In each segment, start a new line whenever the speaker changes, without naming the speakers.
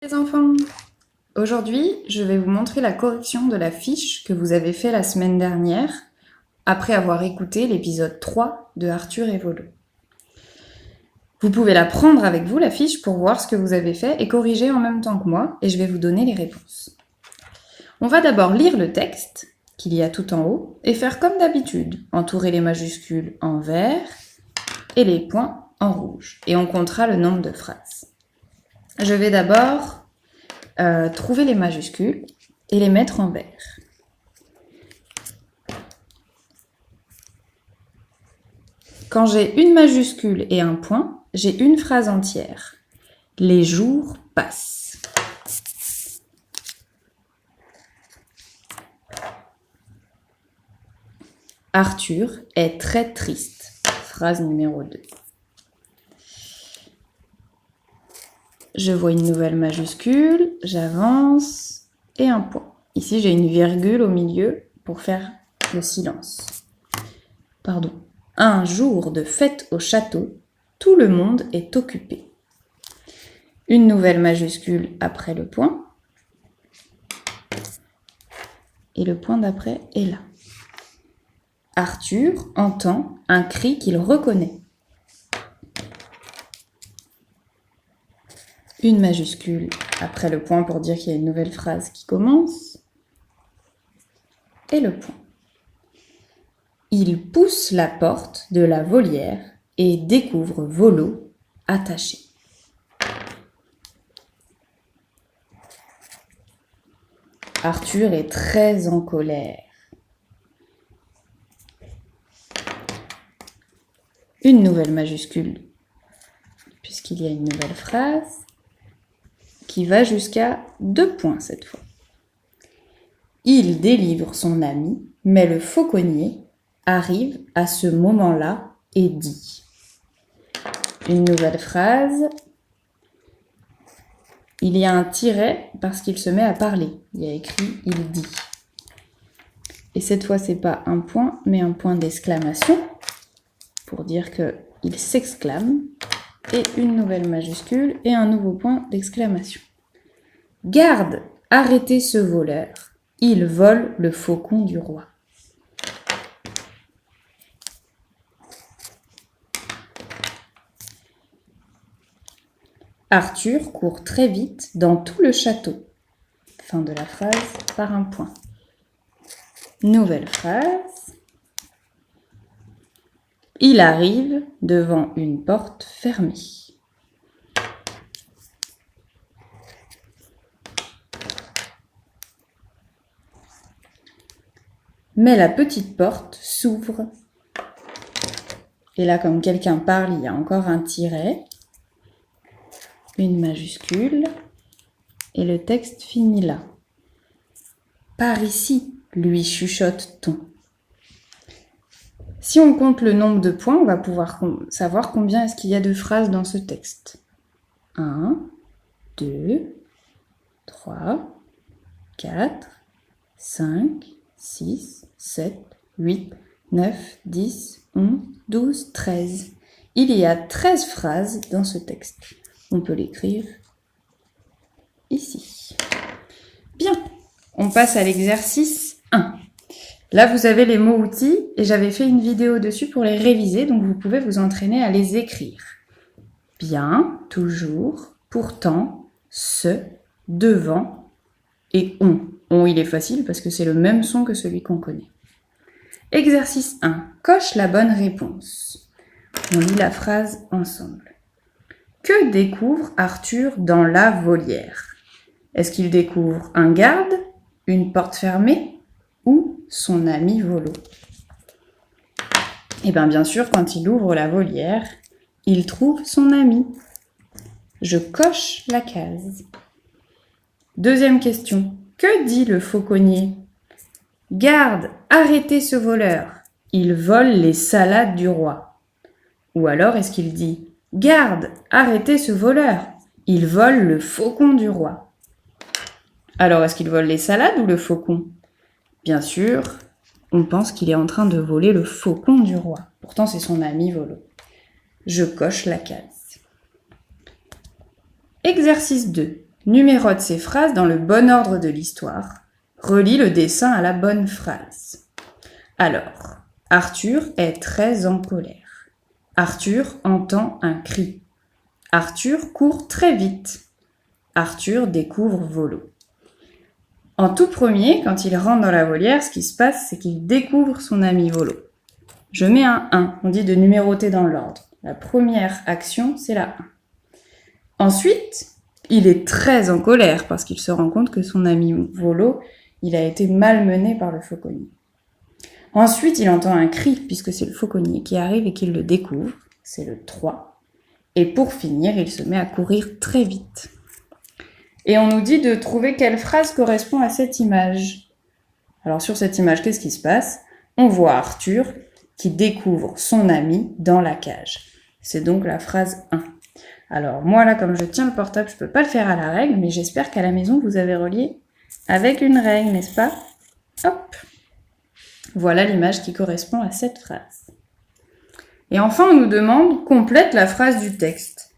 Les enfants, aujourd'hui, je vais vous montrer la correction de la fiche que vous avez fait la semaine dernière après avoir écouté l'épisode 3 de Arthur et Volo. Vous pouvez la prendre avec vous, la fiche, pour voir ce que vous avez fait et corriger en même temps que moi, et je vais vous donner les réponses. On va d'abord lire le texte qu'il y a tout en haut et faire comme d'habitude, entourer les majuscules en vert et les points en rouge, et on comptera le nombre de phrases. Je vais d'abord trouver les majuscules et les mettre en vert. Quand j'ai une majuscule et un point, j'ai une phrase entière. Les jours passent. Arthur est très triste. Phrase numéro 2. Je vois une nouvelle majuscule, j'avance et un point. Ici, j'ai une virgule au milieu pour faire le silence. Pardon. Un jour de fête au château, tout le monde est occupé. Une nouvelle majuscule après le point. Et le point d'après est là. Arthur entend un cri qu'il reconnaît. Une majuscule après le point pour dire qu'il y a une nouvelle phrase qui commence. Et le point. Il pousse la porte de la volière et découvre Volo attaché. Arthur est très en colère. Une nouvelle majuscule, puisqu'il y a une nouvelle phrase, qui va jusqu'à 2 points cette fois. Il délivre son ami, mais le fauconnier arrive à ce moment-là et dit. Une nouvelle phrase. Il y a un tiret parce qu'il se met à parler. Il y a écrit « il dit ». Et cette fois, c'est pas un point, mais un point d'exclamation pour dire qu'il s'exclame. Et une nouvelle majuscule et un nouveau point d'exclamation. Garde, arrêtez ce voleur. Il vole le faucon du roi. Arthur court très vite dans tout le château. Fin de la phrase par un point. Nouvelle phrase. Il arrive devant une porte fermée. Mais la petite porte s'ouvre. Et là, comme quelqu'un parle, il y a encore un tiret, une majuscule, et le texte finit là. Par ici, lui chuchote-t-on. Si on compte le nombre de points, on va pouvoir savoir combien est-ce qu'il y a de phrases dans ce texte. 1, 2, 3, 4, 5, 6, 7, 8, 9, 10, 11, 12, 13. Il y a 13 phrases dans ce texte. On peut l'écrire ici. Bien, on passe à l'exercice 1. Là, vous avez les mots-outils et j'avais fait une vidéo dessus pour les réviser, donc vous pouvez vous entraîner à les écrire. Bien, toujours, pourtant, ce, devant et on. On, il est facile parce que c'est le même son que celui qu'on connaît. Exercice 1. Coche la bonne réponse. On lit la phrase ensemble. Que découvre Arthur dans la volière? Est-ce qu'il découvre un garde, une porte fermée ou son ami Volo? Eh bien sûr, quand il ouvre la volière, il trouve son ami. Je coche la case. Deuxième question. Que dit le fauconnier? Garde, arrêtez ce voleur. Il vole les salades du roi. Ou alors est-ce qu'il dit garde, arrêtez ce voleur. Il vole le faucon du roi. Alors est-ce qu'il vole les salades ou le faucon? Bien sûr, on pense qu'il est en train de voler le faucon du roi. Pourtant, c'est son ami Volo. Je coche la case. Exercice 2. Numérote ces phrases dans le bon ordre de l'histoire. Relie le dessin à la bonne phrase. Alors, Arthur est très en colère. Arthur entend un cri. Arthur court très vite. Arthur découvre Volo. En tout premier, quand il rentre dans la volière, ce qui se passe, c'est qu'il découvre son ami Volo. Je mets un 1, on dit de numéroter dans l'ordre. La première action, c'est la 1. Ensuite, il est très en colère parce qu'il se rend compte que son ami Volo, il a été malmené par le fauconnier. Ensuite, il entend un cri puisque c'est le fauconnier qui arrive et qu'il le découvre. C'est le 3. Et pour finir, il se met à courir très vite. Et on nous dit de trouver quelle phrase correspond à cette image. Alors sur cette image, qu'est-ce qui se passe? On voit Arthur qui découvre son ami dans la cage. C'est donc la phrase 1. Alors moi là, comme je tiens le portable, je ne peux pas le faire à la règle, mais j'espère qu'à la maison, vous avez relié avec une règle, n'est-ce pas? Hop! Voilà l'image qui correspond à cette phrase. Et enfin, on nous demande, complète la phrase du texte.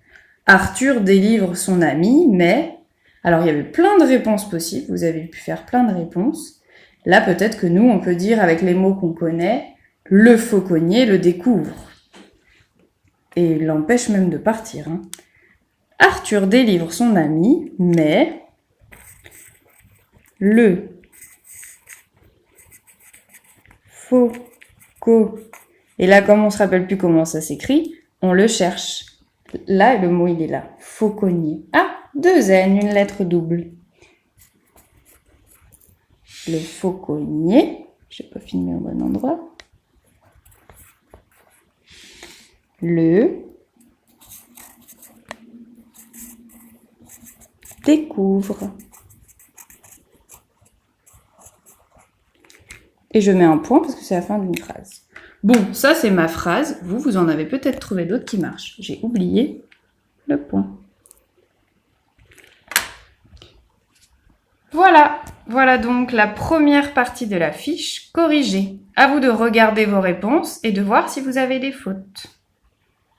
Arthur délivre son ami, mais... Alors, il y avait plein de réponses possibles, vous avez pu faire plein de réponses. Là, peut-être que nous, on peut dire avec les mots qu'on connaît, le fauconnier le découvre. Et il l'empêche même de partir. Arthur délivre son ami, mais le fauconnier... Et là, comme on ne se rappelle plus comment ça s'écrit, on le cherche. Là, le mot, il est là. Fauconnier. Ah, 2 N, une lettre double. Le fauconnier. Je n'ai pas filmé au bon endroit. Le découvre. Et je mets un point parce que c'est la fin d'une phrase. Bon, ça c'est ma phrase. Vous en avez peut-être trouvé d'autres qui marchent. J'ai oublié le point. Voilà donc la première partie de la fiche corrigée. À vous de regarder vos réponses et de voir si vous avez des fautes.